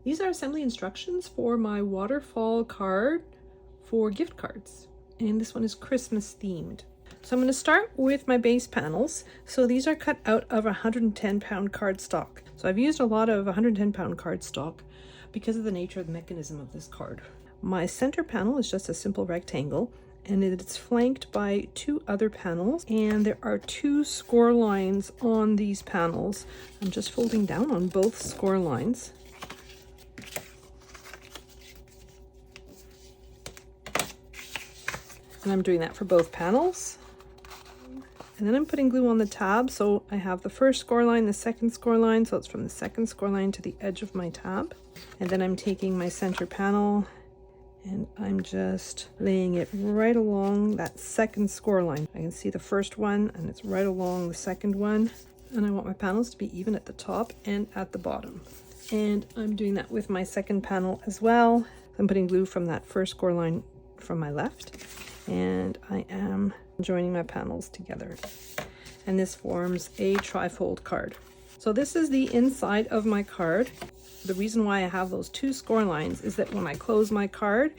These are assembly instructions for my Waterfall card for gift cards. And this one is Christmas themed. So I'm going to start with my base panels. So these are cut out of 110-pound cardstock. So I've used a lot of 110-pound cardstock because of the nature of the mechanism of this card. My center panel is just a simple rectangle, and it's flanked by two other panels, and there are two score lines on these panels. I'm just folding down on both score lines. And I'm doing that for both panels. And then I'm putting glue on the tab. So I have the first score line, the second score line. So it's from the second score line to the edge of my tab. And then I'm taking my center panel and I'm just laying it right along that second score line. I can see the first one and it's right along the second one. And I want my panels to be even at the top and at the bottom. And I'm doing that with my second panel as well. I'm putting glue from that first score line from my left. And I am joining my panels together. And this forms a trifold card. So this is the inside of my card. The reason why I have those two score lines is that when I close my card,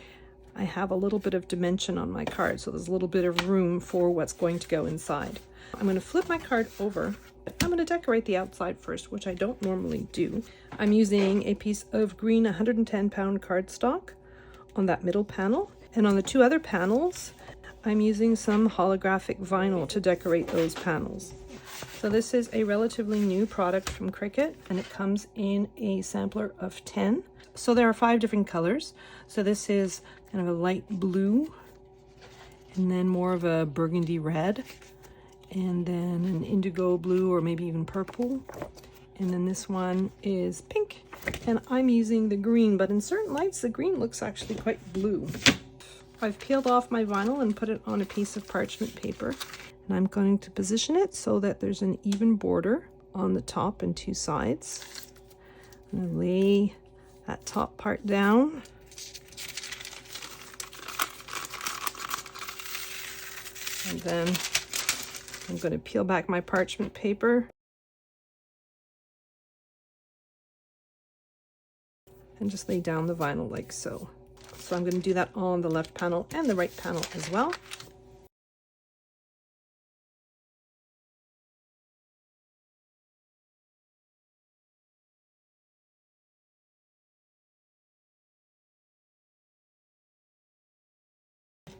I have a little bit of dimension on my card. So there's a little bit of room for what's going to go inside. I'm going to flip my card over. I'm going to decorate the outside first, which I don't normally do. I'm using a piece of green 110-pound cardstock on that middle panel. And on the two other panels, I'm using some holographic vinyl to decorate those panels. So this is a relatively new product from Cricut, and it comes in a sampler of 10. So there are 5 different colors. So this is kind of a light blue, and then more of a burgundy red, and then an indigo blue or maybe even purple. And then this one is pink, and I'm using the green, but in certain lights, the green looks actually quite blue. I've peeled off my vinyl and put it on a piece of parchment paper, and I'm going to position it so that there's an even border on the top and two sides. I'm going to lay that top part down. And then I'm going to peel back my parchment paper and just lay down the vinyl like so. So I'm going to do that on the left panel and the right panel as well.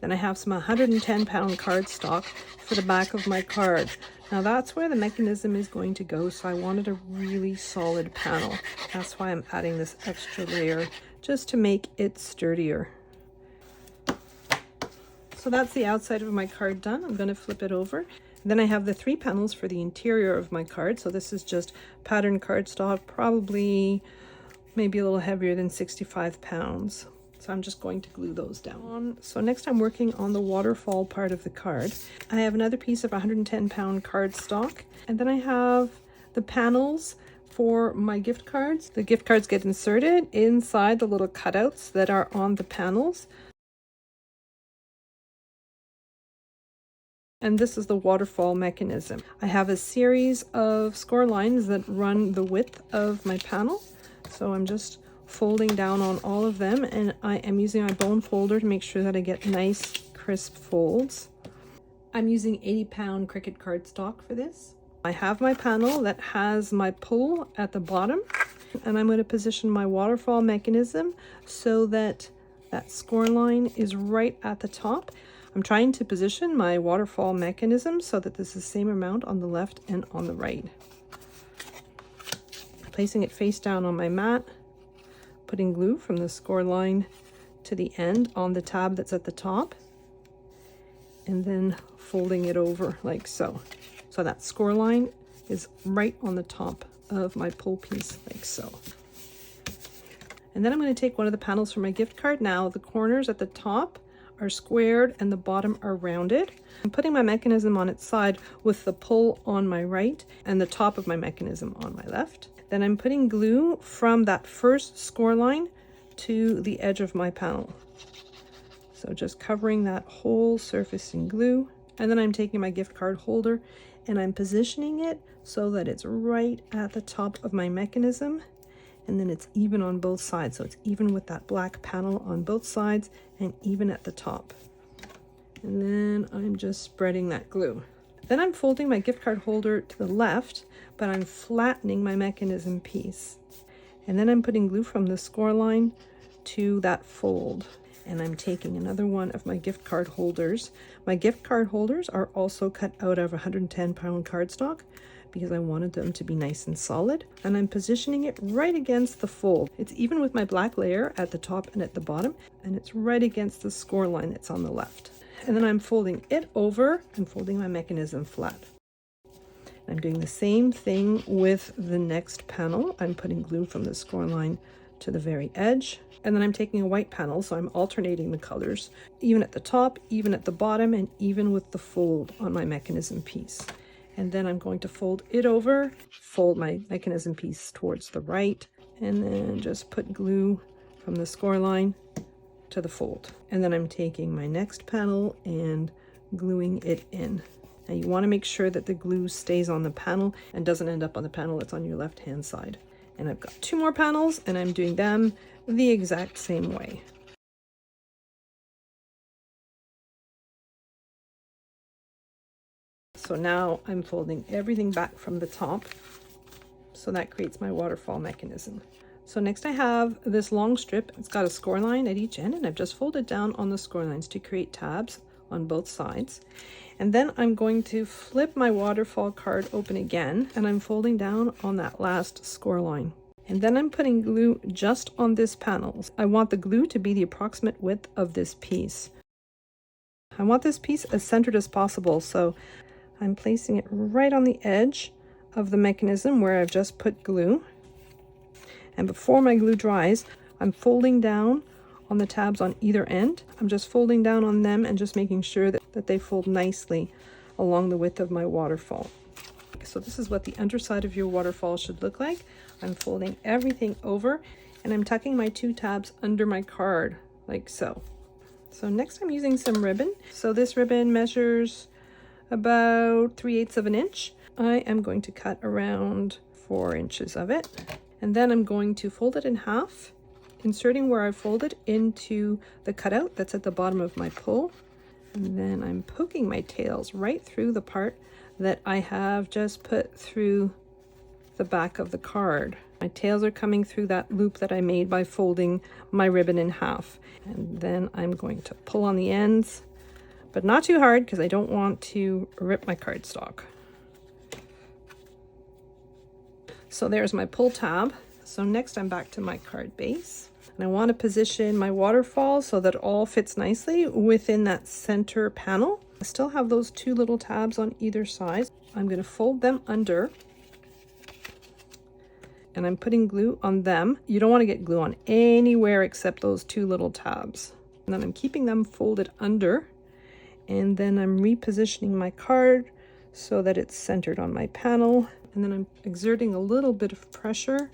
Then I have some 110-pound cardstock for the back of my card. Now that's where the mechanism is going to go, so I wanted a really solid panel. That's why I'm adding this extra layer, just to make it sturdier. So that's the outside of my card done. I'm going to flip it over. Then I have the 3 panels for the interior of my card. So this is just patterned cardstock, probably maybe a little heavier than 65 pounds. So I'm just going to glue those down. So next I'm working on the waterfall part of the card. I have another piece of 110-pound cardstock, and then I have the panels for my gift cards. The gift cards get inserted inside the little cutouts that are on the panels. And this is the waterfall mechanism. I have a series of score lines that run the width of my panel. So I'm just folding down on all of them, and I am using my bone folder to make sure that I get nice crisp folds. I'm using 80-pound Cricut cardstock for this. I have my panel that has my pull at the bottom, and I'm going to position my waterfall mechanism so that that score line is right at the top. I'm trying to position my waterfall mechanism so that this is the same amount on the left and on the right. Placing it face down on my mat, putting glue from the score line to the end on the tab that's at the top, and then folding it over like so. So that score line is right on the top of my pull piece like so. And then I'm going to take one of the panels from my gift card. Now the corners at the top are squared and the bottom are rounded. I'm putting my mechanism on its side with the pull on my right and the top of my mechanism on my left. Then I'm putting glue from that first score line to the edge of my panel. So just covering that whole surface in glue. And then I'm taking my gift card holder and I'm positioning it so that it's right at the top of my mechanism. and then it's even on both sides. So it's even with that black panel on both sides and even at the top. And then I'm just spreading that glue. Then I'm folding my gift card holder to the left, but I'm flattening my mechanism piece. And then I'm putting glue from the score line to that fold. And I'm taking another one of my gift card holders. My gift card holders are also cut out of 110-pound cardstock because I wanted them to be nice and solid. And I'm positioning it right against the fold. It's even with my black layer at the top and at the bottom, and it's right against the score line that's on the left. And then I'm folding it over and folding my mechanism flat. I'm doing the same thing with the next panel. I'm putting glue from the score line to the very edge. And then I'm taking a white panel, so I'm alternating the colors, even at the top, even at the bottom, and even with the fold on my mechanism piece. And then I'm going to fold it over, fold my mechanism piece towards the right, and then just put glue from the score line to the fold. And then I'm taking my next panel and gluing it in. Now you want to make sure that the glue stays on the panel and doesn't end up on the panel that's on your left hand side. And I've got 2 more panels, and I'm doing them the exact same way. So now I'm folding everything back from the top. So that creates my waterfall mechanism. So next I have this long strip. It's got a score line at each end, and I've just folded down on the score lines to create tabs on both sides. And then I'm going to flip my waterfall card open again, and I'm folding down on that last score line. And then I'm putting glue just on this panel. I want the glue to be the approximate width of this piece. I want this piece as centered as possible, so I'm placing it right on the edge of the mechanism where I've just put glue. And before my glue dries, I'm folding down on the tabs on either end. I'm just folding down on them and just making sure that they fold nicely along the width of my waterfall. So this is what the underside of your waterfall should look like. I'm folding everything over, and I'm tucking my 2 tabs under my card, like so. So next I'm using some ribbon. So this ribbon measures about 3/8 of an inch. I am going to cut around 4 inches of it. And then I'm going to fold it in half, inserting where I folded into the cutout that's at the bottom of my pull. And then I'm poking my tails right through the part that I have just put through the back of the card. My tails are coming through that loop that I made by folding my ribbon in half. And then I'm going to pull on the ends, but not too hard because I don't want to rip my cardstock. So there's my pull tab. So next I'm back to my card base. And I want to position my waterfall so that it all fits nicely within that center panel. I still have those 2 little tabs on either side. I'm going to fold them under, and I'm putting glue on them. You don't want to get glue on anywhere except those 2 little tabs. And then I'm keeping them folded under, and then I'm repositioning my card so that it's centered on my panel. And then I'm exerting a little bit of pressure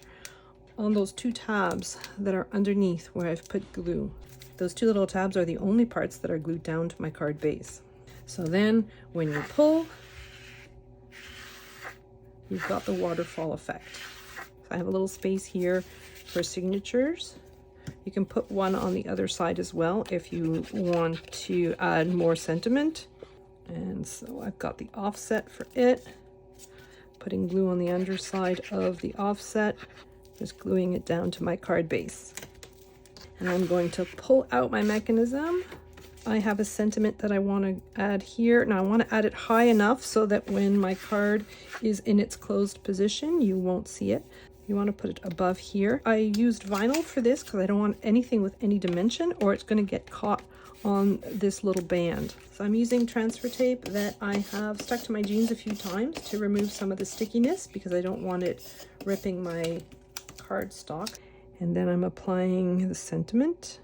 on those 2 tabs that are underneath where I've put glue. Those 2 little tabs are the only parts that are glued down to my card base. So then when you pull, you've got the waterfall effect. So I have a little space here for signatures. You can put one on the other side as well if you want to add more sentiment. And so I've got the offset for it. Putting glue on the underside of the offset, just gluing it down to my card base. And I'm going to pull out my mechanism. I have a sentiment that I want to add here. Now I want to add it high enough so that when my card is in its closed position, you won't see it. You want to put it above here. I used vinyl for this because I don't want anything with any dimension, or it's going to get caught on this little band. So I'm using transfer tape that I have stuck to my jeans a few times to remove some of the stickiness because I don't want it ripping my cardstock. And then I'm applying the sentiment.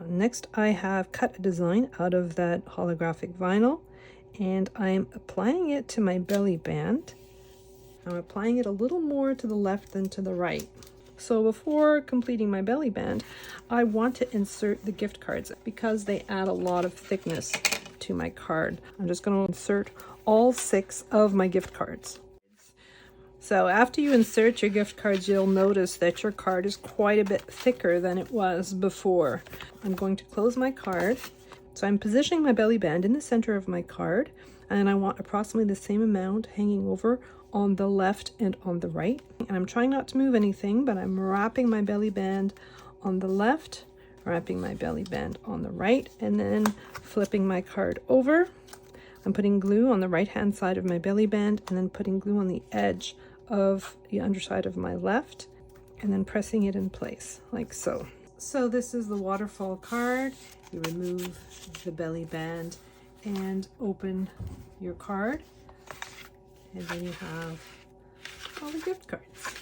Next, I have cut a design out of that holographic vinyl, and I'm applying it to my belly band. I'm applying it a little more to the left than to the right. So before completing my belly band, I want to insert the gift cards because they add a lot of thickness to my card. I'm just going to insert all 6 of my gift cards. So after you insert your gift cards, you'll notice that your card is quite a bit thicker than it was before. I'm going to close my card. So I'm positioning my belly band in the center of my card, and I want approximately the same amount hanging over on the left and on the right. And I'm trying not to move anything, but I'm wrapping my belly band on the left, wrapping my belly band on the right, and then flipping my card over. I'm putting glue on the right hand side of my belly band and then putting glue on the edge of the underside of my left and then pressing it in place like so. So this is the waterfall card. You remove the belly band and open your card, and then you have all the gift cards.